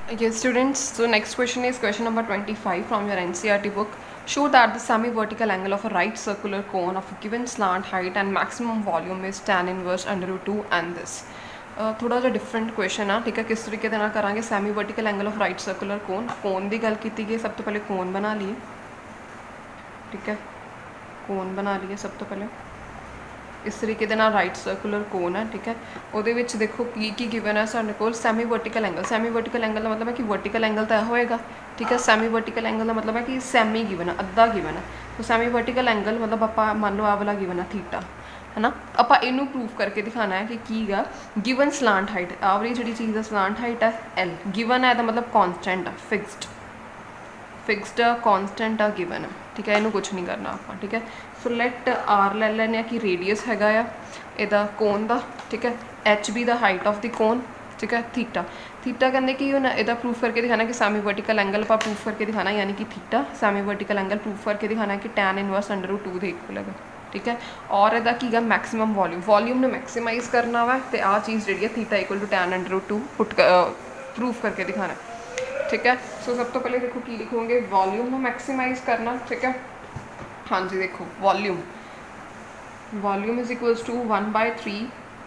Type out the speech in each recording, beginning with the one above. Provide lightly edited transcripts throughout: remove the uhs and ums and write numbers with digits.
Yes, students. So next question is question number 25 from your NCERT book. Show that the semi-vertical angle of a right circular cone of a given slant height and maximum volume is tan inverse under root 2 and this. थोड़ा ਜਿਹਾ different question आ ठीक है किस तरीके ਦੇ ਨਾਲ ਕਰਾਂਗੇ semi vertical angle of right circular cone ਦੀ ਗੱਲ ਕੀਤੀ ਗਈ ਸਭ ਤੋਂ ਪਹਿਲੇ ਕੋਨ ਬਣਾ ਲਈਏ ठीक है कोन बना लिए सब तो पहले इस तरीके ਦੇ ਨਾਲ राइट सर्कुलर कोन है ठीक है ਉਹਦੇ ਵਿੱਚ देखो की गिवन है ਸਾਡੇ ਕੋਲ ਸੈਮੀ ਵਰਟੀਕਲ ਐਂਗਲ ਦਾ ਮਤਲਬ ਹੈ ਕਿ ਵਰਟੀਕਲ ਐਂਗਲ ਤਾਂ ਹੋਏਗਾ ठीक है ਸੈਮੀ ਵਰਟੀਕਲ ਐਂਗਲ ਦਾ ਮਤਲਬ ਹੈ ਕਿ ਸੈਮੀ गिवन है ਅੱਧਾ गिवन है तो ਸੈਮੀ ਵਰਟੀਕਲ ਐਂਗਲ मतलब ਆਪਾਂ ਮੰਨ ਲਓ ਆ ਵਾਲਾ गिवन है थीटा है ना ਆਪਾਂ ਇਹਨੂੰ ਪ੍ਰੂਫ ਕਰਕੇ ਦਿਖਾਣਾ ਹੈ ਕਿ ਕੀ ਗਾ गिवन ਸਲਾਂਟ ਹਾਈਟ ਆਵਰੀ ਜਿਹੜੀ ਚੀਜ਼ ਦਾ ਸਲਾਂਟ ਹਾਈਟ ਹੈ L गिवन है ਤਾਂ ਮਤਲਬ ਕਾਂਸਟੈਂਟ ਹੈ फिक्सड कॉन्सटेंट आ गिवन है ठीक है इनू कुछ नहीं करना आप ठीक है सो लैट आर ले लैने कि रेडियस हैगा इहदा कोन दा ठीक है H be the height of the cone ठीक है थीटा कहते कि हुण इहदा प्रूफ करके दिखाना कि सैमी वर्टिकल एंगल आप प्रूफ करके दिखाना यानी कि theta semi vertical angle proof करके दिखाना कि टैन इनवर्स अंडर रूट 2 के इक्वल है ठीक है और इहदा की मैक्सिमम वॉल्यूम ने मैक्सिमाइज करना वा तो आ चीज़ जी theta equal to tan under root 2 put proof करके दिखाना ठीक है सो सब तो पहले देखो की लिखोगे वॉल्यूम को मैक्सिमाइज करना ठीक है हाँ जी देखो volume is equals to 1/3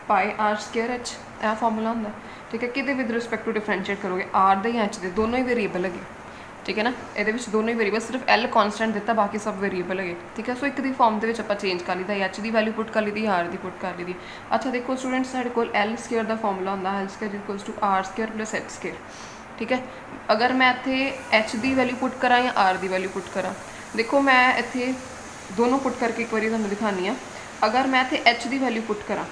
pi r square h यह फॉर्मूला होंगे ठीक है कि विद रिस्पैक्ट टू डिफरेंशिएट करोगे आर दे या एच दे दोनों ही वेरीएबल है ठीक है ना ये दोनों ही वेरीएबल सिर्फ एल कॉन्सटेंट दिता बाकी सब वेरीएबल है ठीक है सो एक दी फॉर्म के आप चेंज कर लीता एच की वैल्यू पुट कर ली आर की पुट कर ली अच्छा देखो स्टूडेंट्स साढ़े को एल स्केयर का फॉर्मूला होंगे l square equals to r square plus h square ठीक है अगर मैं इत्थे एच की वैल्यू पुट करा या आर की वैल्यू पुट करा देखो मैं इत्थे दोनों पुट करके एक बार तुहानूं दिखानी है अगर मैं इत्थे एच की वैल्यू पुट करा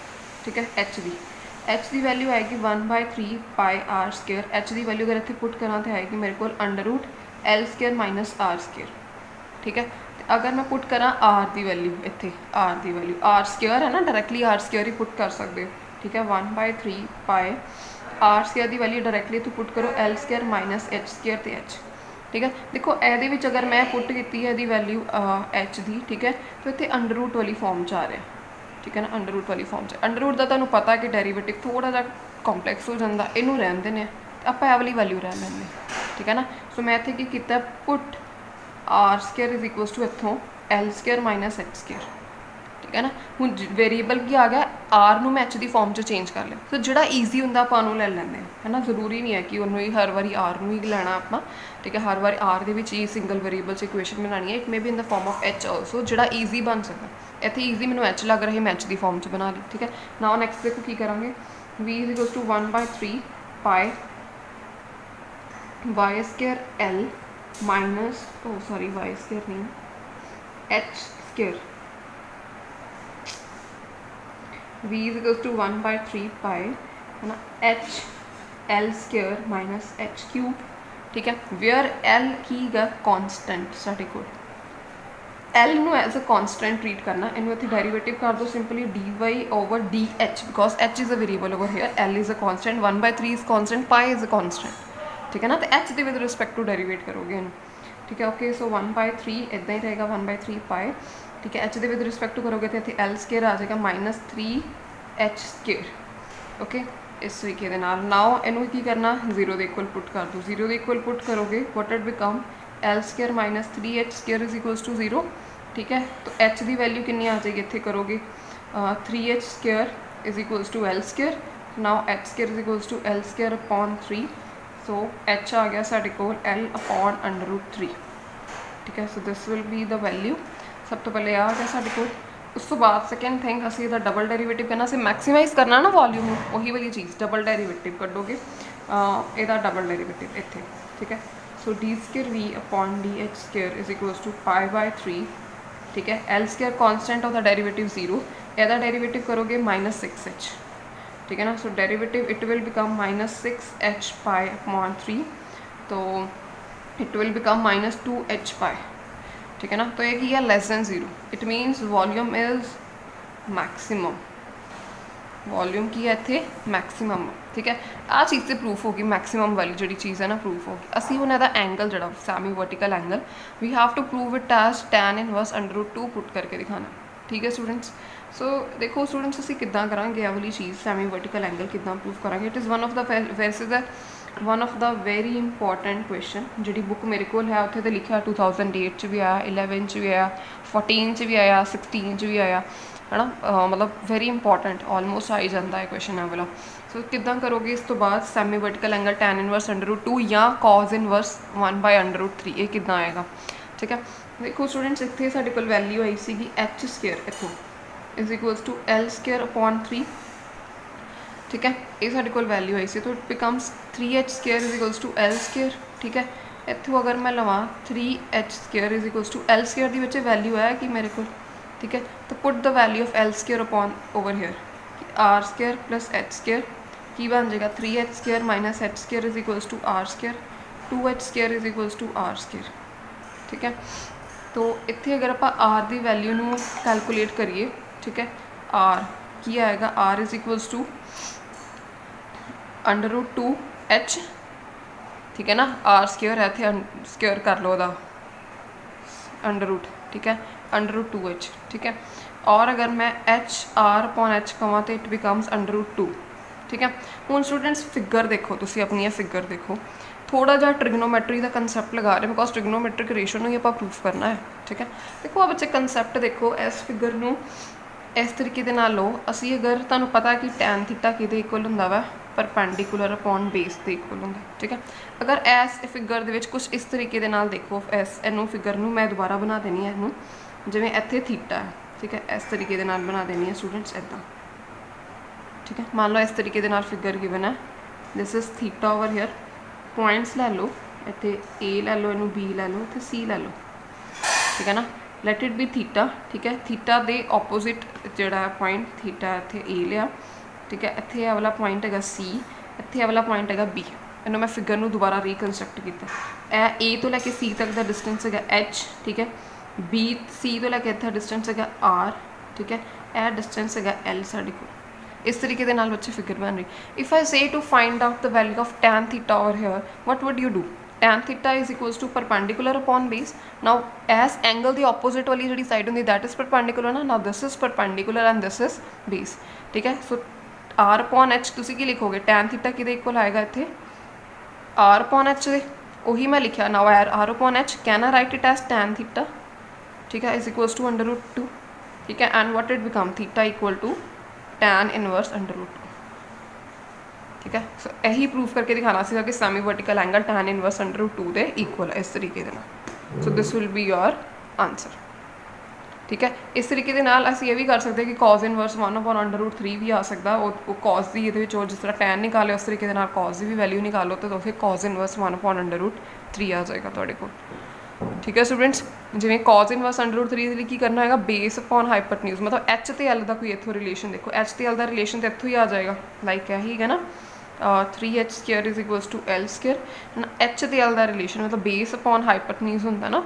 ठीक है एच की वैल्यू आएगी 1/3 पाई आर स्केयर एच की वैल्यू अगर इत्थे पुट करा तो आएगी मेरे को under root l square minus r square ठीक है अगर मैं पुट करा आर की वैल्यू इत्थे आर स्केयर है ना डायरैक्टली आर स्केयर ही पुट कर सकते हो ठीक है 1/3 पाई आर स्केयर की वैल्यू डायरैक्टली तो पुट करो l square minus H square तो एच ठीक है देखो ये अगर मैं पुट की है वैल्यू एच की ठीक है तो इतने अंडर रूट वाली फॉर्म च आ रहा ठीक है ना अंडर रूट वाली फॉर्म च अंडर रूट का तुहानूं पता है कि डेरीवेटिव थोड़ा जा कॉम्पलैक्स हो जाता इनू रहन देने आप वाली वैल्यू रह लेंगे ठीक है ना सो मैं इत्थे की कीता put R square is equals to इत्थों L square minus H square ठीक है ना हुण वेरीएबल की आ गया आर नूं मैं एच की फॉर्म च चेंज कर लिया तो जिहड़ा ईजी हुंदा आपां उहनूं ले लैंदे है ना जरूरी नहीं है कि उन्होंने ही हर बारी आर नूं ही लैना आपां ठीक है हर बार आर दे विच ही सिंगल वेरीएबल च इक्वेशन बनानी है it may be in the form of H also जिहड़ा ईजी बन सकदा इत्थे ईजी मैनूं एच लग रहा है मैं एच की फॉर्म च बना ली ठीक है नाउ नैक्सट देखो की करांगे V is equals to 1/3 pi Y square L minus sorry Y square नहीं H square v is equals to 1/3 pi है ना H L square minus H cube ठीक है वेयर एल की गा कॉन्सटेंट साढ़े को एल नू एज अ कॉन्सटेंट ट्रीट करना इनू इतने डेरीवेटिव कर दो simply d y over d h because h is a variable over here l is a constant 1/3 is constant pi is a constant ठीक है ना तो एच के विद रिस्पैक्ट टू डेरीवेट करोगे ठीक है ओके सो 1/3 इदा ही रहेगा 1/3 पाई ठीक है एच के विद रिस्पैक्ट टू करोगे तो इतने एल स्केयर आ जाएगा -3 एच स्केयर ओके इस तरीके के नाउ इनू की करना जीरो के इक्वल पुट कर दो जीरो के इक्वल पुट करोगे what it become l square -3 H square is equals to 0 ठीक है तो एच की वैल्यू कितनी आ जाएगी इतने करोगे 3 H square is equals to L square now H square is equals to L square upon 3 so H आ गया साढ़े को एल अपॉन अंडर रूट 3 ठीक है सो this will be the value सब तो पहले आ गया साढ़े को उस तो बाद सैकेंड थिंग असी इहदा डबल डेरीवेटिव करना असीं मैक्सीमाइज करना ना वॉल्यूम वही वाली चीज़ डबल डेरीवेटिव कढोगे इहदा डबल डेरीवेटिव इत्थे ठीक है so D square V upon D H square is equals to पाई/3 ठीक है L square constant of the derivative 0 इहदा डेरीवेटिव करोगे -6h ठीक है ना so derivative it will become -6h pi upon 3 तो इट विल बिकम -2h पाई ठीक है ना तो एक ही है less than 0 it मीनस volume is maximum volume की है इतने मैक्सिमम ठीक है आ चीज़ से प्रूफ होगी मैक्सिमम वाली जी चीज़ है ना प्रूफ होगी असी हुण इहदा एंगल जो semi vertical angle we have to prove it as tan inverse under root 2 put करके दिखाना ठीक है स्टूडेंट्स सो देखो स्टूडेंट्स असी किद्दां करांगे आ वाली चीज़ सैमी वर्टिकल एंगल किद्दां प्रूफ करांगे it is one of the वैसे the one of the very important question जी बुक मेरे को है उत्थे तो लिखा 2008 च भी आया, 11 च भी आया, 14 च भी आया, 16 च भी आया है ना। मतलब वेरी इंपॉर्टेंट ऑलमोस्ट आ ही जाता है क्वेश्चन है वाला। सो किद्दां करोगे इस तो बाद semi vertical angle tan inverse √2 या cos इनवर्स 1/√3 ये किद्दां आएगा। ठीक है, देखो स्टूडेंट्स इत्थे साडे कोल वैल्यू आई सीगी h² इत्थों इज इक्वल्स टू L²/3। ठीक है, ये साडे कोल वैल्यू आई सी, तो it becomes 3h² is equals to L²। ठीक है, इत्थों अगर मैं लवां 3h² is equals to L² दी विच वैल्यू है कि मेरे को। ठीक है, तो put the value of L² upon over here R² plus h² की बन जाएगा 3h² minus h² is equals to R², 2h² is equals to R²। ठीक है, तो इत्थे अगर आप R दी वैल्यू नू कैलकुलेट करिए, ठीक है, R की आएगा R is equals to √2h। ठीक है ना, R² है इत्थे स्क्वेयर कर लो दा √, ठीक है, √2h। ठीक है, और अगर मैं HR/h कवां तो इट बिकम्स √2। ठीक है, हुण स्टूडेंट्स फिगर देखो, तुसीं अपनी फिगर देखो, थोड़ा जहा ट्रिग्नोमैट्री का कंसैप्ट लगा रहे बिकॉज ट्रिग्नोमैट्रिक रेशो ही आप प्रूफ करना है। ठीक है, देखो आप बच्चे कंसैप्ट देखो, इस फिगर नू इस तरीके दे नाल लो। असी अगर तुहानू पता कि tan थीटा किहदे इक्वल हुंदा वा, परपेंडिकुलर अपॉन बेस दे इक्वल हुंदा। ठीक है, अगर इस फिगर दे विच कुछ इस तरीके दे नाल देखो, इस इनू फिगर नू मैं दोबारा बना देनी है, इनू जिवें इत्थे थीटा है। ठीक है, इस तरीके दे नाल बना देनी है स्टूडेंट्स इदां। ठीक है, मान लो इस तरीके दे नाल फिगर गिवन है, this is theta over here, points लै लो, इत्थे A लै लो, इनू B लै लो, इत्थे C लै लो। ठीक है ना, लैट इट बी थीटा। ठीक है, थीटा दे ऑपोजिट जिहड़ा पॉइंट थीटा इत्थे A लिया। ठीक है, इत्थे ये वाला पॉइंट है C, इत्थे वाला पॉइंट है B। इन्हों मैं फिगर नू दोबारा रिकनस्ट्रक्ट किया। A तो लैके C तक का डिस्टेंस है H। ठीक है, B C तो लैके इत्थे डिस्टेंस है R। ठीक है, यह डिस्टेंस है L साडे कोल। इस तरीके के नाल बच्चे फिगर बन रही। If I say to find out the value of tan theta over here, what would you do? tan theta is equals to perpendicular upon base. Now as angle दी ऑपोजिट वाली जी साइड होंगी that is perpendicular ना। Now this is perpendicular and this is base. ठीक है, सो R upon H तुसी की लिखोगे, tan थीटा किहदे इक्वल आएगा इत्थे R अपॉन H दे, उही मैं लिखा। Now R upon H can I write it as tan theta. ठीक है, इज इक्वल्स टू √2। ठीक है, and what it become theta equal to tan inverse √2। ठीक है, सो यही प्रूफ करके दिखाना सीगा कि semi vertical angle tan inverse √2 दे इक्वल है इस तरीके दे नाल। So this will be your answer. ठीक है, इस तरीके दे नाल असीं ये भी कर सकते हैं कि cos इनवर्स 1/√3 भी आ सकता। वो cos दी इहदे विच जिस तरह tan निकाले उस तरीके दे नाल cos दी भी वैल्यू निकालो तो फिर cos इनवर्स 1/√3 आ जाएगा तुहाडे कोल। ठीक है स्टूडेंट्स, जिवें cos इनवर्स √3 ਲਈ ਕੀ करना है बेस अपॉन हाइपरटेन्यूज, मतलब H ਤੇ L का कोई इत्थों रिलेशन देखो, H ਤੇ L का रिलेशन तो इत्थों ही आ जाएगा, लाइक यही है ना 3h² is equals to L²। H ਤੇ L का रिलेशन मतलब बेस अपॉन हाइपरटेन्यूज होंदा ना।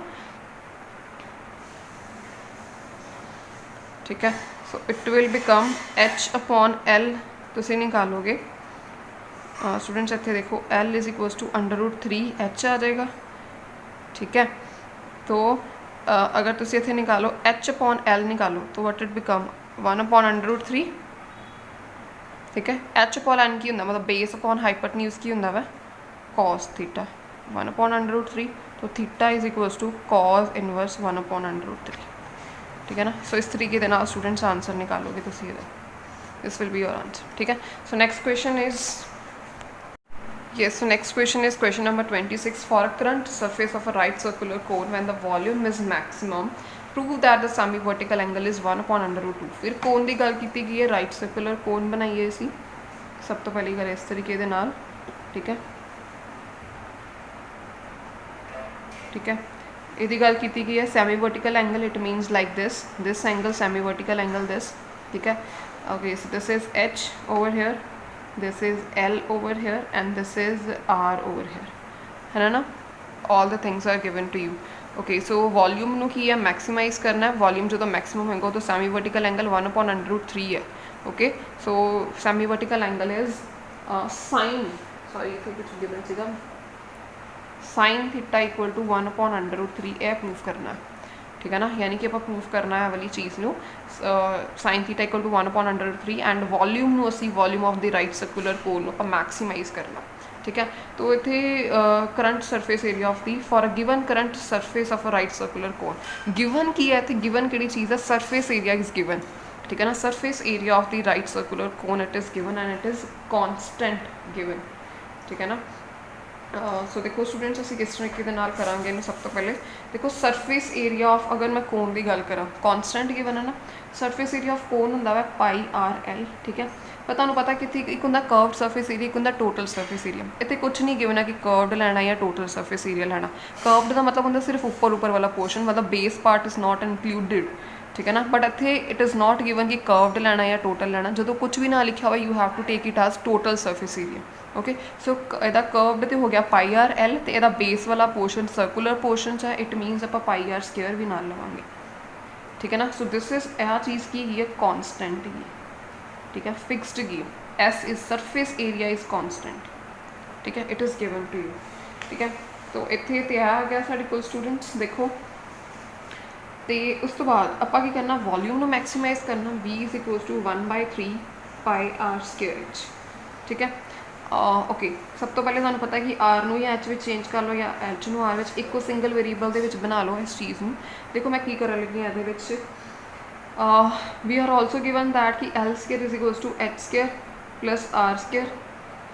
ठीक है, so it will become H upon L तुसीं निकालोगे स्टूडेंट्स, इत्थे देखो L is equals to √3h आ जाएगा। ठीक है, तो अगर तुसी इत्थे निकालो H अपॉन L निकालो तो व्हाट इट बिकम 1/√3। ठीक है, H अपॉन N की होंदा मतलब बेस अपॉन हाइपरटेन्यूज की होंदा वा cos थीटा 1/√3। तो theta is equals to cos inverse 1/√3। ठीक है ना, सो इस तरीके के नाल स्टूडेंट्स आंसर निकालोगे तुसी इहदा, this will be your answer. ठीक है, so next question is yes, so next question is question number 26. For a current surface of a right circular cone when the volume is maximum, prove that the semi-vertical angle is 1/√2। फिर कोन की गल की गई है, right circular कोन बनाइए इसी सब तो पहली गल इस तरीके दे नाल। ठीक है, ठीक है, यदि गल की गई है semi vertical angle, it means like this angle semi vertical angle this. ठीक है, okay, so this is H over here, this is L over here and this is R over here, है ना। all the things are given to you। okay, so volume नू की है maximise करना है, volume जो तो मैक्सिमम होगा तो सेमी वर्टिकल एंगल 1/√3 है। Okay, so semi vertical angle is sine इतने कुछ गिवन सीगा साइन थीटा इक्वल टू 1/√3 यह प्रूफ करना है। ठीक है ना, यानी कि आप प्रूफ करना है वाली चीज़ नू sine theta equal to 1/√3 and volume नू असी volume of the right circular cone आप मैक्सीमाइज करना। ठीक है। तो इत्थे curved surface area of the for a given curved surface of a right circular cone, given की है इत्थे, गिवन किहड़ी चीज़ है, सरफेस एरिया इज़ गिवन, ठीक है ना। Surface area of the right circular cone it is given and it is constant given, ठीक है ना। सो देखो स्टूडेंट्स असीं किस तरीके दे नाल करांगे इहनूं। सब तो पहले देखो सरफेस एरिया ऑफ, अगर मैं कोन की गल करा, कॉन्सटेंट गिवन है ना, सरफेस एरिया ऑफ कोन हुंदा वा पाई आर एल, ठीक है। पर तुहानूं पता कि एक हुंदा कर्व्ड सरफेस एरिया, एक हुंदा टोटल सरफेस एरिया। इत्थे कुछ नहीं गिवन है कि कर्व्ड लैना या टोटल सरफेस एरिया लैना। कर्व्ड का मतलब हुंदा सिर्फ ऊपर वाला पोर्शन, मतलब बेस पार्ट इज़ नॉट इनकलूडिड, ठीक है ना। बट इत्थे इट इज़ नॉट गिवन कि कर्व्ड लैना या टोटल लैना। जो कुछ भी ना लिखा हुआ you have to take it as total surface area, okay. So इहदा कर्व्ड तो हो गया पाई आर एल, तो इहदा बेस वाला पोर्शन सर्कुलर पोर्शन है, इट मीनस आप पाई आर स्क्वेयर भी नाल लवांगे, ठीक है ना। सो दिस इज यह चीज़ की है कॉन्सटेंट ही, ठीक है, फिक्सड की। S is surface area is constant, ठीक है, it is given to you, ठीक है। तो इत्थे ते आ गया साडे कोल स्टूडेंट्स, देखो तो उस तो बाद आपां की करना, वॉल्यूम नूं मैक्सीमाइज़ करना, v is equals to 1/3 pi are square, ठीक है। ओके, सब तो पहले तुहानूं पता है कि आर नूं या एच विच चेंज कर लो या एच नूं आर विच, इक्को सिंगल वेरीएबल दे विच बना लो इस चीज़ नूं। देखो मैं की करन लगी इहदे विच, we are also given that कि L square is equals to H square plus R square,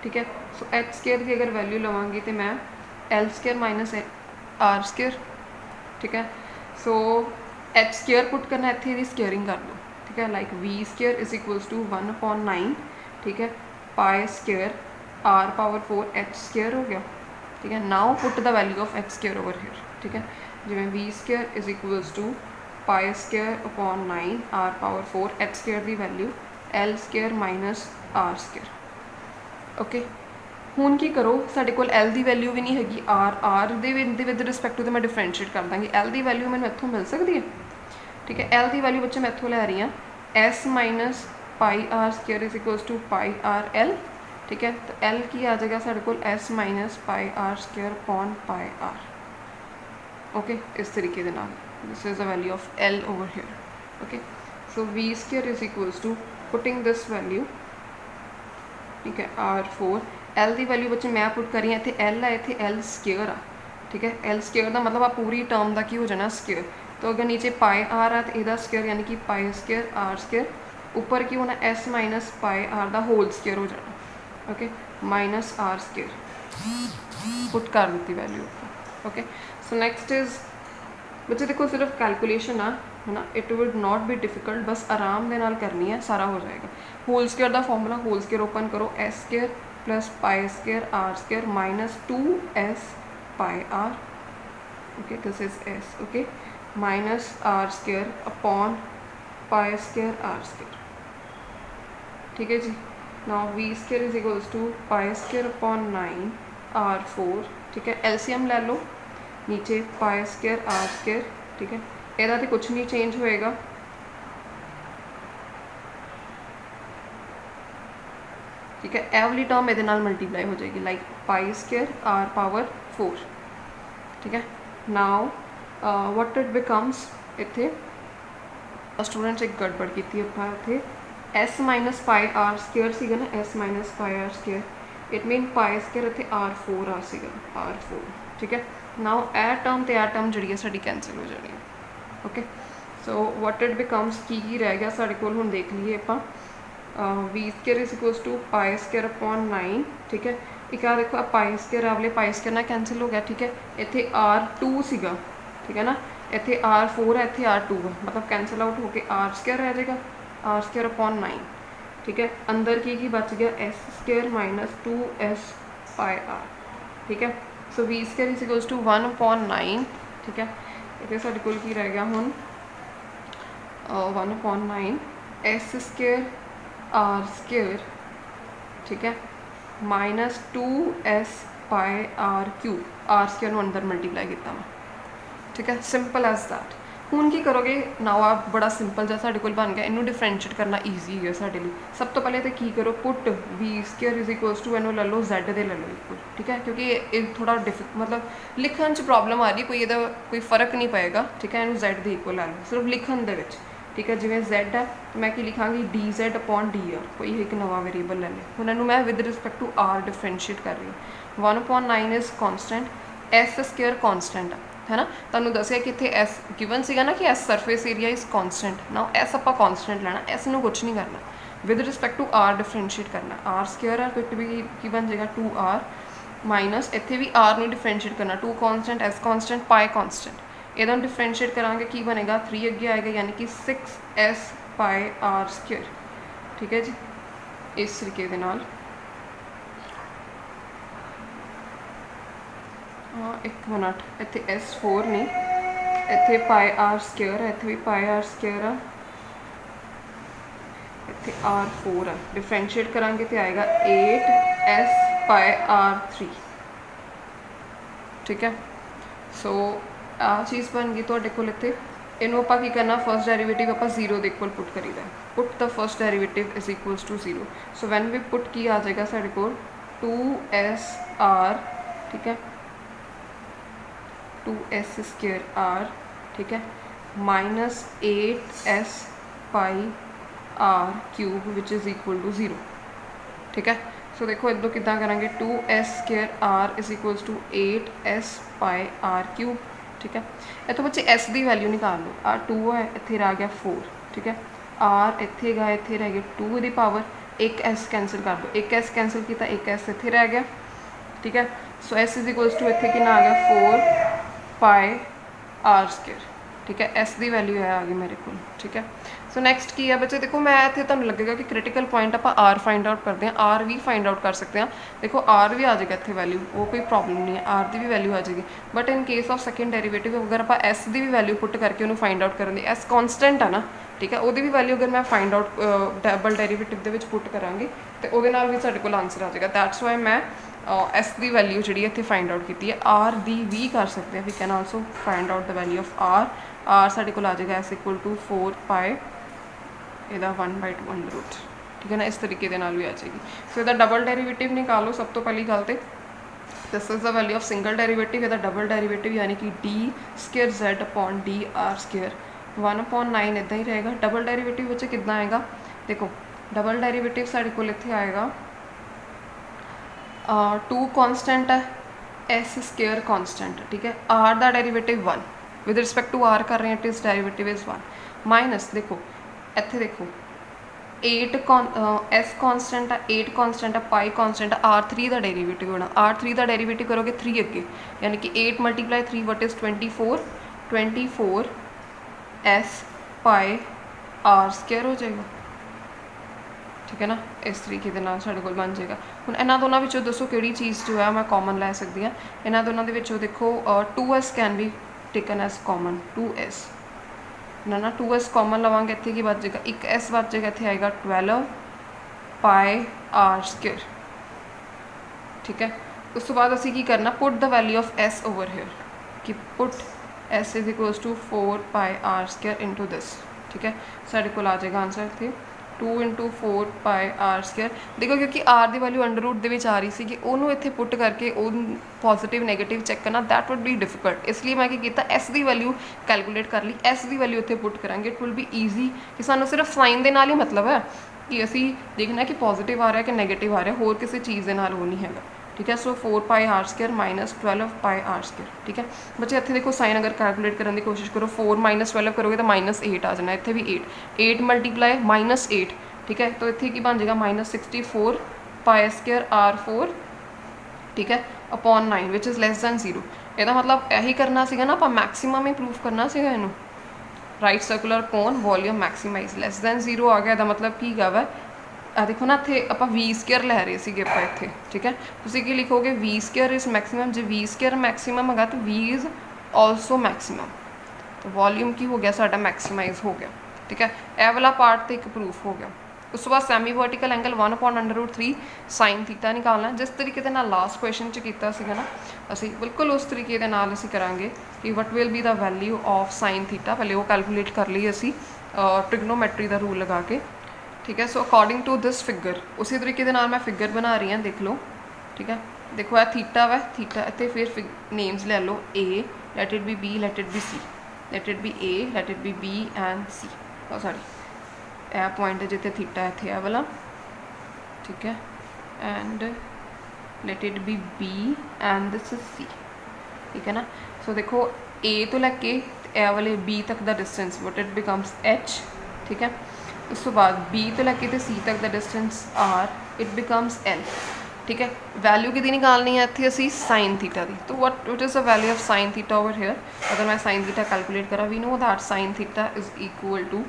ठीक है। सो एच स्क्वेयर की अगर वैल्यू लवांगी तो मैं l square minus are square, ठीक है। सो एच स्क्वेयर पुट करना, इत्थे इहदी स्क्वेयरिंग कर लो, ठीक है। Like V square is equals to 1/9, ठीक है, pi square are power 4 H square हो गया, ठीक है। Now put the value of H square over here, ठीक है। जिवें V square is equals to pi square upon 9 R power 4 H square की value L square minus are square, okay. हुण की करो, साडे कोल एल की वैल्यू भी नहीं हैगी, आर दे विद रिस्पैक्ट टू तो मैं डिफरेंशिएट कर दांगी। एल की वैल्यू मैंने इत्थों मिल सकती है, ठीक है। एल की वैल्यू बच्चे मैं इत्थों लै रही हाँ, S minus pi are square is equals to pi R L, ठीक है। तो एल की आ जाएगा साडे कोल S minus pi are square upon pi R, okay. इस तरीके दे नाल this is the value of L over here, okay. So we square is equals to putting this value, ठीक है, R4 एल की वैल्यू बच्चे मैं पुट करी है, इतने एल है, इतने एल स्क्वेयर आ, ठीक है। एल स्क्वेयर का मतलब आ पूरी टर्म का की हो जाना स्क्वेयर। तो अगर नीचे पाई आर है तो यदा स्क्वेयर यानी कि पाई स्क्वेयर आर स्क्वेयर, ऊपर की होना एस माइनस पाई आर का होल स्क्वेयर हो जाना, okay, minus are square put कर दी value, okay. So next is बच्चे देखो सिर्फ कैलकुलेशन आ है ना, it would not be difficult, बस आराम दे नाल करनी है, सारा हो जाएगा। होल स्क्वेयर का फॉर्मूला, होल स्क्वेयर ओपन करो, S square plus pi square R square minus 2s pi R, okay, this is S, okay, minus are square upon pi square R square, ठीक है जी। Now V square is equals to pi square upon 9 R4, ठीक है। LCM ले लो, नीचे पाई square R square, ठीक है। ਇਹਦਾ तो कुछ नहीं चेंज होएगा, ठीक है। ए वाली टर्म ये मल्टीप्लाई हो जाएगी, like pi square are power 4, ठीक है। नाउ वट इट बिकम्स, इत्थे स्टूडेंट्स एक गड़बड़ की थी अपना, इत्थे s minus pi are square सीगा ना, s minus pi are square, it mean pi square इत्थे R4 आ सीगा, R4, ठीक है। नाउ ए टर्म तो टर्म जी साडी कैंसल हो जानी है, okay. So what it becomes की रह गया साढ़े कोल, हुण देख लीए आप, v square is equals to pi square upon 9, ठीक है। एक आ देखो पाई स्क्वेयर वाले पाई स्क्वेयर ना कैंसिल हो गया, ठीक है। इत्थे R2 सीगा, ठीक है ना, इत्थे R4 है, इत्थे R2 है, मतलब कैंसल आउट होके आर स्क्वेयर रह जाएगा, आर स्क्वेयर अपॉन 9, ठीक है। अंदर की बच गया s square minus 2s pi r, ठीक है। So we square is equals to 1/9, ठीक है। इतने साढ़े कोल की रह गया हुण 1/9 एस स्क्वेयर आर स्क्वेयर, ठीक है, minus 2s pi r cube, r square नूं अंदर मल्टीप्लाई किया मैं, ठीक है। Simple as that. हुण की करोगे, नाउ आप बड़ा सिंपल जैसा साढ़े कोल बन गया, इनू डिफरेंशिएट करना ईजी है साढ़े लिए। सब तो पहले तो की करो, put v square is equals to इनू ले लो Z दे ले लो इक्वल, ठीक है, क्योंकि ये थोड़ा मतलब लिखन च प्रॉब्लम आ रही, कोई फ़र्क नहीं पेगा, ठीक है। इनू Z दे इक्वल ले लो सिर्फ लिखन दे विच, ठीक है। जिवें z है तो मैं की लिखांगी dz अपॉन dr, कोई एक नवा वेरीएबल ले लें। हुण इहनूं मैं with respect to r differentiate कर रही हूँ। 1/9 is constant, s square constant है ना। तुहानूं दस्सिया कि इत्थे एस गिवन सीगा ना कि s surface area is constant. Now s आपां कॉन्सटेंट लैना, एस नूं कुछ नहीं करना, with respect to r differentiate करना। आर स्केयर है तो भी की बन जाएगा 2r माइनस इत्थे भी आर नूं डिफरेंशिएट करना, 2 कॉन्सटेंट एस कॉन्सटेंट पाई कॉन्सटेंट। ਇਹਦਾ डिफरेंशिएट करांगे की बनेगा 3 अगे आएगा यानी कि 6s पाई r स्केयर। ठीक है जी, इस तरीके दे नाल एक मिनट, इत्थे S4 नहीं, इत्थे पाई r स्केयर है, इत्थे भी पाई r स्केयर है, इत्थे r4 है। डिफरेंशिएट करांगे तो आएगा 8s पाई r3। ठीक है, सो आ चीज़ बन गई तो को इतने इनू आप की करना, फर्स्ट डेरीवेटिव आप 0 के इक्वल पुट करीदा, put the first derivative is equals to 0। So when we put की आ जाएगा साढ़े को 2s r, ठीक है, 2s स्केयर r, ठीक है, minus 8s pi r cube which is equal to 0। ठीक है, सो देखो इधरों कितना करेंगे, 2s square r is equals to 8s pi r cube. ठीक है, ये तो बच्चे s की वैल्यू निकाल लो, आ 2 है, इतने रह गया 4। ठीक है, r इतने गया, इतने रह गया 2 की पावर, एक s कैंसिल कर दो, एक s कैंसिल किया, एक s इतने रह गया। ठीक है, सो s इज इक्वल्स टू इतने कि आ गया 4 पाई r स्केयर। ठीक है, s की वैल्यू है आ गई मेरे को। ठीक है, सो नैक्सट की है बच्चे, देखो मैं इतने तुहानूं लगेगा कि क्रिटिकल पॉइंट आप r फाइंड आउट करते हैं, r भी फाइंड आउट कर सकते हैं। देखो r भी आ जाएगा इतने वैल्यू, वो कोई प्रॉब्लम नहीं है, r की भी वैल्यू आ जाएगी। But in case of second derivative अगर आप s की भी वैल्यू पुट करके उन्होंने फाइंड आउट करनी, s कॉन्सटेंट है ना। ठीक है, वो भी वैल्यू अगर मैं फाइंड आउट डबल डेरीवेटिव के पुट कराँगी तो वो भी साढ़े को आंसर आ जाएगा। दैट्स वाई मैं s की वैल्यू जी इतने फाइंड आउट की है, r की भी कर सकते हैं। We can also find out the value of r साढ़े को आ जाएगा s इक्वल टू 4 पाई ਇਹਦਾ 1/2 अंडर रूट। ठीक है ना, इस तरीके के नाल भी आ जाएगी। सो ਇਹਦਾ डबल डेरीवेटिव निकालो। सब तो पहली गल तो this is the value of single derivative, ਇਹਦਾ डबल डेरीवेटिव यानी कि d square z upon d r square 1/9 इदा ही रहेगा। डबल डेरीवेटिव बच्चे कितना आएगा, देखो डबल डेरीवेटिव साढ़े को इत्थे आएगा 2 कॉन्सटेंट है, s स्केयर कॉन्सटेंट। ठीक है, r का derivative 1 with respect to r कर रहे हैं, इट डेरीवेटिव इज़ 1 माइनस देखो इत्थे देखो 8 s कॉन्सटेंट है, 8 कॉन्सटेंट है, पाई कॉन्सटेंट है, r3 का डेरीवेटिव होना, r3 का डेरीवेटिव करोगे 3 अगे यानी कि 8 × 3 what is 24, 24 s pi r square हो जाएगा। ठीक है ना, इस तरीके के नाल साढ़े कोल बन जाएगा। हुण इन्हां दोनों विचों दसो किहड़ी चीज़ जो है मैं कॉमन लै सकती हाँ। इन्हां दोनों दे विचों देखो 2s can be taken as common, 2s ना 2s कॉमन लवांगे, इतने की बच जाएगा, एक s बच जाएगा, इतने आएगा 12 पाई r स्केयर। ठीक है, उस तो बाद असी की करना, put the value of s over here, कि put s is equals to 4 pi r square into this. ठीक है, साढ़े को आ जाएगा आंसर इतने 2 × 4 पाई r स्केयर। देखो क्योंकि r की वैल्यू अंडर रूट के आ रही थी, उन्होंने इतने पुट करके पॉजिटिव नैगेटिव चैक करना दैट वुड बी डिफिकल्ट, इसलिए मैं किया s की वैल्यू कैलकुलेट कर ली, s की वैल्यू इतने पुट करांगे, इट विल बी ईजी कि सानू सिर्फ साइन के नाल ही मतलब है कि असी देखना कि पॉजिटिव आ रहा है कि नैगेटिव आ रहा है, होर किसी चीज़ के नाल वो नहीं है। ठीक है, सो 4 पाई r स्केयर माइनस 12 पाई r स्केयर। ठीक है बच्चे, इतने देखो साइन अगर कैलकुलेट करने की कोशिश करो, 4 - 12 करोगे तो -8 आ जाना, इतने भी 8 मल्टीप्लाई -8। ठीक है, तो इतने की बन जाएगा -64 पाई स्केयर r4। ठीक है, upon 9 which is less than 0। यदा मतलब यही करना सीगा ना, आप मैक्सीमम ही प्रूफ करना सीगा इनू, राइट सर्कुलर कोन वॉल्यूम मैक्सीमाइज लैस दैन 0 आ गया, ਇਹਦਾ मतलब की गा आ देखो ना, इतने आप v स्केयर लै रहे थे ਆਪਾਂ इतने। ठीक है, तुसीं की लिखोगे v स्केयर इज़ मैक्सीमम, जो v स्केयर मैक्सीमम है तो v इज़ ऑल्सो मैक्सीमम, तो वॉल्यूम की हो गया साडा मैक्सीमाइज हो गया। ठीक है, यह वाला पार्ट तो एक प्रूफ हो गया। उस तो बाद semi vertical angle 1/√3 sine theta निकालना, जिस तरीके के लास्ट क्वेश्चन किया ना असी बिल्कुल उस तरीके के नाल असी करांगे कि what will be the value of sine theta, पहले वो कैलकुलेट कर ली असी ट्रिग्नोमैट्री का रूल लगा के। ठीक है, so according to this figure उसी तरीके के नाल मैं फिगर बना रही हूँ, देख लो। ठीक है, देखो यह थीटा वै, थीटा इतने फिर नेम्स ले लो, A let it be B, let it be C, let it be A, let it be B and C. Sorry A point है जिथे थीटा इत्थे ए वाला, ठीक है, and let it be B and this is C, ठीक है ना। सो देखो ए तो लैके ए वाले बी तक दा distance what it becomes H, ठीक है। उस तो बाद बी तो लैके तो सी तक दा distance r, it becomes l, ठीक है। वैल्यू कि निकालनी है इतने असी साइन थीटा की, तो what is the value of sine theta over here. अगर मैं साइन थीटा कैलकुलेट करा, we know that sine theta is equal to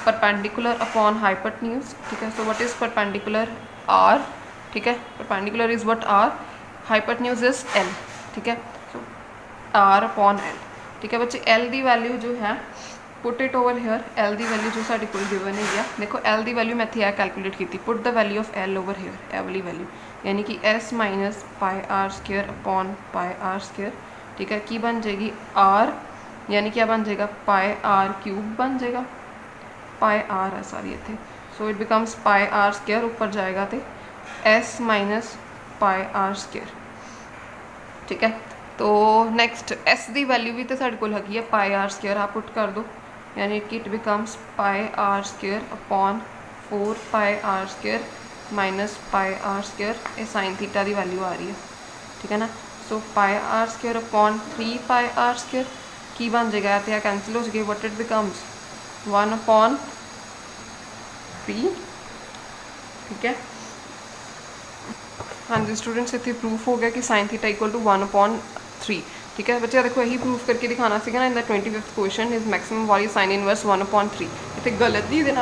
perpendicular upon hypotenuse, ठीक है। So what is perpendicular R, ठीक है, perpendicular is what R, hypotenuse is L, ठीक है। सो are upon L, ठीक है बच्चे। एल की वैल्यू जो है put it over here, L की वैल्यू जो साढ़े को गिवन है, देखो एल की वैल्यू मैं इतने कैलकुलेट की, put the value of L over here, ए वाली वैल्यू यानी कि S minus pi are square upon pi are square, ठीक है। की बन जाएगी आर, यानी क्या बन जाएगा पाई आर क्यूब बन जाएगा, पाई आर है सारी इतने, so it becomes pi are square, ऊपर जाएगा तो S minus pi are square, ठीक है। तो नैक्सट एस की वैल्यू भी तो साढ़े को हैगी है पाई आर स्क्वेयर, आप पुट कर दो, यानी कि it becomes pi are square upon 4 pi are square minus pi are square, ये साइन थीटा की वैल्यू आ रही है, ठीक है ना। सो pi are square upon 3 pi are square की बन जाएगा, तो कैंसिल हो जाएगी, वट इट बिकम्स 1 अपॉन 3, ठीक है। हाँ जी स्टूडेंट्स, इतने प्रूफ हो गया कि sine theta equal to 1 upon 3, ठीक है बच्चे। देखो यही प्रूफ करके दिखाना सीगा ना, in the 25th question is maximum value sine inverse 1 upon 3, इतने गलत ही मैं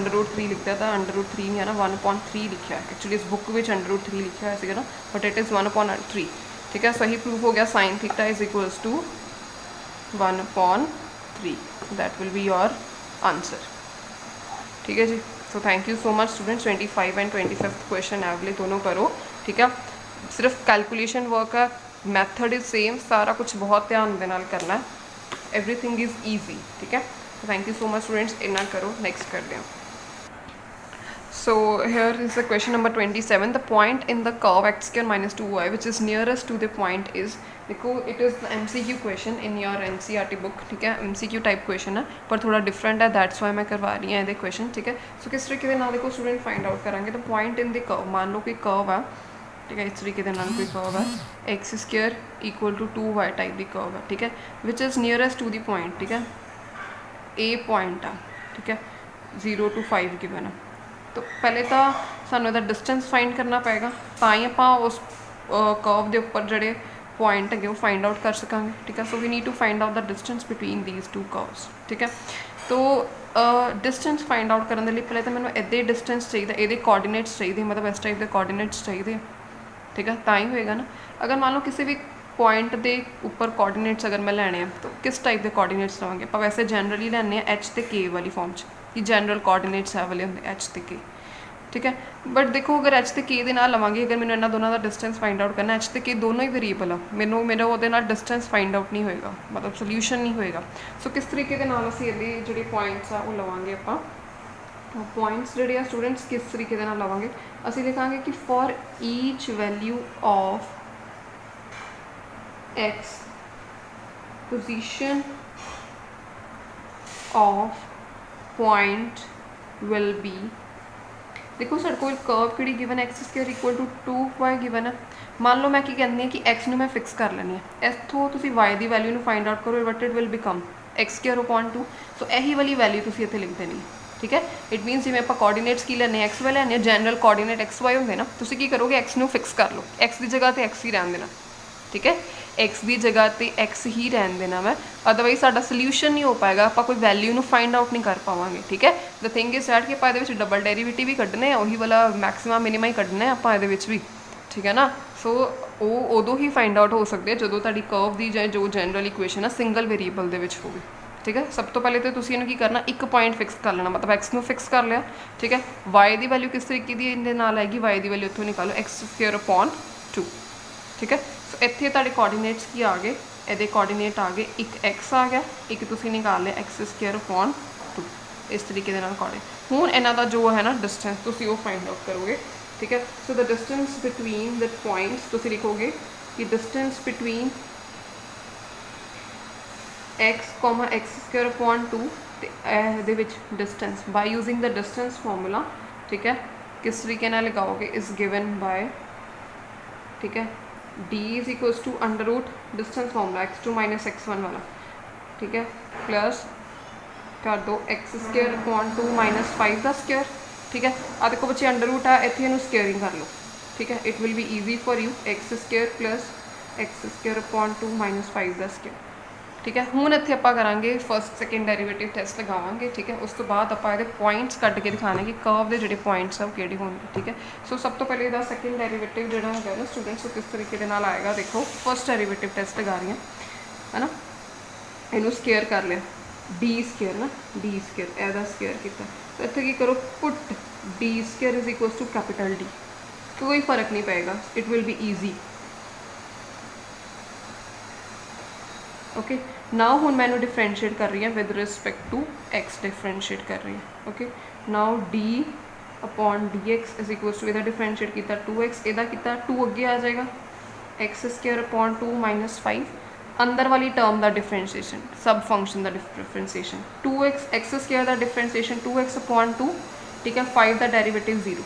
√3 लिखता था, √3 नहीं है ना 1 अपॉन 3 लिखा है एक्चुअली, इस बुक में √3 लिखा है सीगा ना, बट इट इज़ 1 अपॉन 3, ठीक है। सही प्रूफ हो गया sine theta is equals to 1 upon 3, that will be your answer, ठीक है जी। So thank you so much students. 25 and 25th question है वाले दोनों करो, ठीक है। सिर्फ कैलकुलेशन वर्क है, मैथड इज सेम, सारा कुछ बहुत ध्यान दे नाल करना है, एवरीथिंग इज़ ईजी, ठीक है। Thank you so much students, इन्ना करो, नेक्स्ट करते हैं। So here is the question number 27. The point in the curve x square minus 2y which is nearest to the point is, देखो it is the MCQ question in your NCERT book, ठीक है। MCQ type question है पर थोड़ा different है, that's why मैं करवा रही हूँ ये क्वेश्चन, ठीक है। सो किस तरीके के नाल देखो स्टूडेंट फाइंड आउट करेंगे, तो पॉइंट इन द कर्व, मान लो कोई कर्व है, ठीक है, इस तरीके के नाल कोई कर्व है, x square equal to 2y type की कर्व है, ठीक है, which is nearest to the point, ठीक है। ए पॉइंट है, ठीक है, 0 to 5 गिवन है, तो पहले तो सानू इहदा डिस्टेंस फाइंड करना पेगा, तो ही आप उस कर्व के उपर जोड़े पॉइंट है वो फाइंड आउट कर सकेंगे, ठीक है। So we need to find out the distance between these 2 curves, ठीक है। तो डिस्टेंस फाइंड आउट करने लिए पहले तो मैंने इदे डिस्टेंस चाहिए, ये कोआर्डीनेट्स चाहिए, मतलब इस टाइप के कोआर्डीनेट्स चाहिए, ठीक है, तो ही होएगा ना। अगर मान लो किसी भी पॉइंट के उपर कोआर्डीनेट्स अगर मैं लैने हैं तो किस टाइप के कोआर्डीनेट्स लवांगे, आप वैसे जनरली लैने एच तो के वाली फॉर्म कि जनरल कोआर्डीनेट्स है वाले होंगे एच तो के, ठीक है। बट देखो अगर एच तो के दे नाल लवांगे, अगर मैंने इन्होंने दोनों का डिस्टेंस फाइंड आउट करना, एच तो के दोनों ही वेरीएबल आ, मैनू मेरा वो डिस्टेंस फाइंड आउट नहीं होएगा, मतलब सोल्यूशन नहीं होएगा। सो किस तरीके के नाल असीं इहदे जिहड़े पॉइंट्स आ वो लवांगे, आपां पॉइंट्स जिहड़े आ स्टूडेंट्स किस तरीके दे नाल लवांगे, असीं लिखांगे कि for each value of x position of point will be, देखो साढ़े को कर्व कि given x square equal to 2y given है, मान लो मैं की कहनी है कि एक्स नूं मैं फिक्स कर लैनी है, इत्थों तुसीं वाई की वैल्यू फाइंड आउट करो, what it will become x square upon 2, सो यही वाली वैल्यू तुसीं इत्थे लिख देनी, ठीक है। इट मीनस जिवें आपां कोआर्डीनेट्स की लैने एक्स वाई लैने, जनरल कोआर्डीनेट एक्स वाई होंगे ना, तुसीं की करोगे एक्स नूं फिक्स कर लो, एक्स की जगह तो एक्स ही रहन देना, ठीक है, एक्स की जगह तो एक्स ही रहन देना मैं, अदरवाइज साडा सोल्यूशन नहीं हो पाएगा, आप कोई वैल्यू फाइंड आउट नहीं कर पावांगे, ठीक है। द थिंग इज दैट कि आप ये डबल डेरीवेटिव भी कढ़ने हैं, वही वाला मैक्सिमम मिनिमा ही कढ़ना है आप ये भी, ठीक है ना। सो वो उदों ही फाइंड आउट हो सकते हैं जो तुहाडी कर्व की जाए जो जनरल इक्वेशन है सिंगल वेरीएबल दे विच होवे, ठीक है। सब तो पहले तो तुसीं इहनूं की करना, एक पॉइंट फिक्स कर लेना, मतलब एक्स नूं फिक्स कर लिया, ठीक है। वाई की वैल्यू किस तरीके की इहदे नाल आएगी, वाई की वैल्यू इत्थों निकालो एक्स स्क्वेयर अपॉन 2, ठीक है। सो इत्थे तुहाडे कोआर्डीनेट्स की आ गए, ये कोआर्डीनेट आ गए, एक एक्स आ गया, एक तुसीं निकाल लिया एक्स स्क्वेयर अपॉन 2, इस तरीके के नाल कोआर्डीनेट। हुण इन्हां दा जो है ना डिस्टेंस तुसीं वो फाइंड आउट करोगे, ठीक है। So the distance between the points तुसीं लिखोगे कि distance between x, x square upon 2 ਤੇ ਇਹਦੇ ਵਿੱਚ distance by using the distance formula, ठीक है, किस तरीके ਨਾਲ लगाओगे इज गिवन बाय, ठीक है, d is equals to under root distance formula x2 minus x1 वाला, ठीक है, प्लस कर दो एक्स स्क्वायर अपॉन 2 माइनस 5 का स्क्वायर, ठीक है। आ देखो बच्चे अंडर रूट है, इतने इनू स्क्वेयरिंग कर लो, ठीक है। It will be easy for you, x square plus x square upon 2 minus 5 का स्क्वायर, ठीक है। हुण इत्थे आपां करांगे फर्स्ट सैकेंड डेरीवेटिव टेस्ट लगावांगे, ठीक है। उस तो बाद आपां इहदे पॉइंट्स कट के दिखाने कि कर्व के जिहड़े पॉइंट्स आ किहड़े होणगे, ठीक है। सो सब तो पहले इहदा सैकेंड डेरीवेटिव जिहड़ा हैगा ना स्टूडेंट्स, किस तरीके दे नाल आएगा, देखो फर्स्ट डेरीवेटिव टेस्ट लगा रही है ना, इनू स्क्वेयर कर लिया, डी स्क्वेयर ना, डी स्क्वेयर एदा स्क्वेयर किया, तो इत्थे की करो, put D square is equals to capital D, तो कोई फर्क नहीं पएगा, it will be easy, okay. Now हुण मैंने डिफरेंशिएट कर रही है with respect to X, differentiate कर रही है, okay. Now D upon D X is equals to, इहदा डिफरेंशिएट किया 2x, इहदा किया 2 अगे आ जाएगा, एक्स स्क्वायर अपॉन 2 माइनस 5, अंदर वाली टर्म का डिफरेंशिएशन, सब फंक्शन का डिफरेंशिएशन 2x, एक्स स्क्वायर का डिफरेंशिएशन 2x अपॉन 2, ठीक है, 5 का डेरिवेटिव 0,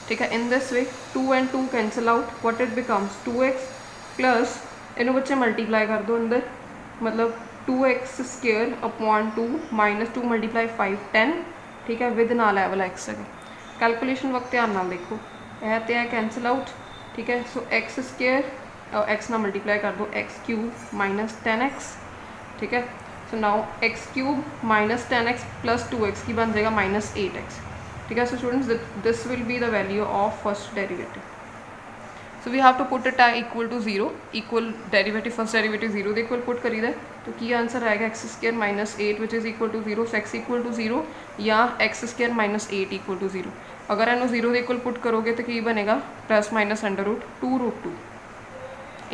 ठीक है। In this way 2 and 2 cancel out, what it becomes 2x plus इनू बच्चे मल्टीप्लाई कर दो अंदर, मतलब 2x square upon 2 minus 2 multiply 5 10, ठीक है, विद नाल है वाला एक्स है। कैलकुलेशन वक्त ध्यान नाल देखो, यह तो है कैंसल आउट, ठीक है। सो एक्स स्क्वायर एक्स ना मल्टीप्लाई कर दो, एक्स क्यूब माइनस 10x, ठीक है। So now x cube minus 10x plus 2x की बन जाएगा माइनस 8x, ठीक है। So students this will be the value of first derivative, so we have to put it equal to 0, equal derivative first derivative 0 के equal put करी दा, तो की आंसर आएगा x square minus 8 which is equal to 0, so x equal to 0 या x square minus 8 equal to 0। अगर इन्हों 0 के इक्वल पुट करोगे तो की बनेगा प्लस माइनस अंडर रूट 2√2,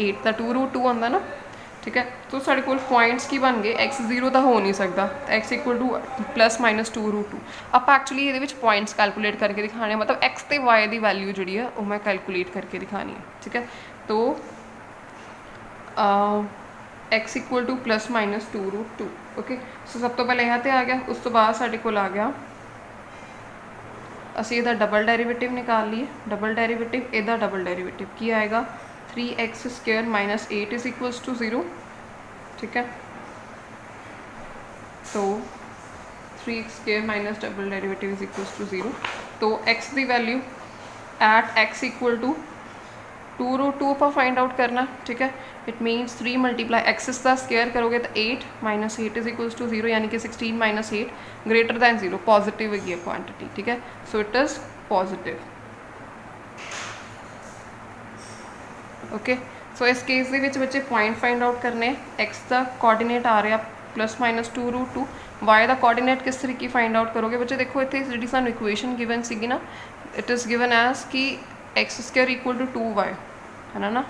8 का 2√2 आता ना, ठीक है। तो साढ़े कोल पॉइंट्स की बन गए, एक्स 0 तो हो नहीं सकता, x equal to plus minus 2√2। आप एक्चुअली ये पॉइंट्स कैलकुलेट करके दिखाने, मतलब एक्स तो वाई की वैल्यू जी है वो मैं कैलकुलेट करके दिखानी है, ठीक है। तो X equal to plus minus 2√2, okay. So सब तो पहले यह तो आ गया, उस तो बाद साढ़े कोल आ गया असी इहदा डबल डेरीवेटिव निकाल लिए, डबल डेरीवेटिव इहदा डबल डेरीवेटिव की आएगा 3x square minus 8 is equals to 0, ठीक है। तो 3x square minus double derivative is equals to 0, तो x की value at x equal to 2√2 आप फाइंड आउट करना, ठीक है। इट मीन्स 3 मल्टीप्लाई एक्स का स्क्वायर करोगे तो 8 माइनस 8 इज इक्वल्स टू 0, यानी कि 16 माइनस 8 ग्रेटर दैन 0, पॉजिटिव है क्वांटिटी, ठीक है। So it is positive, okay. So इस केस के बच्चे पॉइंट फाइंड आउट करने, एक्स का कोऑर्डिनेट आ रहा प्लस माइनस 2√2, वाई का कोऑर्डिनेट किस तरीके फाइंड आउट करोगे बच्चे, देखो इतने जी सानू इक्वेशन गिवन सी ना, इट इज़ गिवन एज कि x square equal to 2y है ना,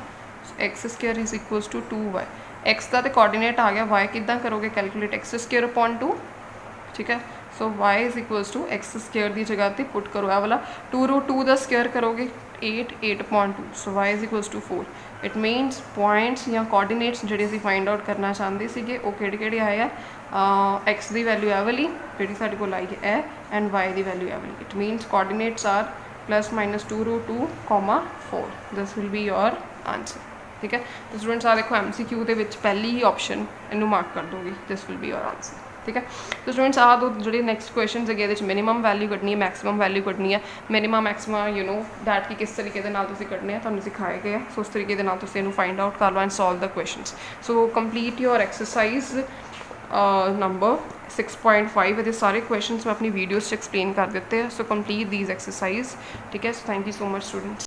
x square is equals to 2y, x का तो कोऑर्डिनेट आ गया, वाई किदा करोगे कैलकुलेट, एक्स स्क्वायर अपॉन 2, ठीक है। So y is equals to x square की जगह पर पुट करो, आ वाला 2√2 का स्क्वायर करोगे 8 upon 2, so y is equals to 4। It means points या कोऑर्डिनेट्स ਜਿਹੜੇ ਅਸੀਂ फाइंड आउट करना चाहते थे वो ਕਿਹੜੇ आए हैं, एक्स की वैल्यू है वाली जी साढ़े को आई है एंड वाई की वैल्यू है वाली, it means coordinates are plus minus 2√2, 4, this will be your answer, ठीक है। तो स्टूडेंट्स आ देखो MCQ के पहली ही ऑप्शन इनू मार्क कर दोगे, this will be your answer, ठीक है। तो स्टूडेंट्स आ दो जो नैक्सट क्वेश्चन है ये मिनिमम वैल्यू कटनी है, मैक्सिमम वैल्यू कटनी है, minimum maximum you know that कि किस तरीके कटने हैं तुहानू सिखाए गए हैं, सो उस तरीके इनू फाइंड आउट कर लो and solve the questions. So complete your exercise number 6.5, ये सारे क्वेश्चंस मैं अपनी वीडियोस एक्सप्लेन कर देते हैं, सो कंप्लीट दीज एक्सरसाइज, ठीक है। सो thank you so much students.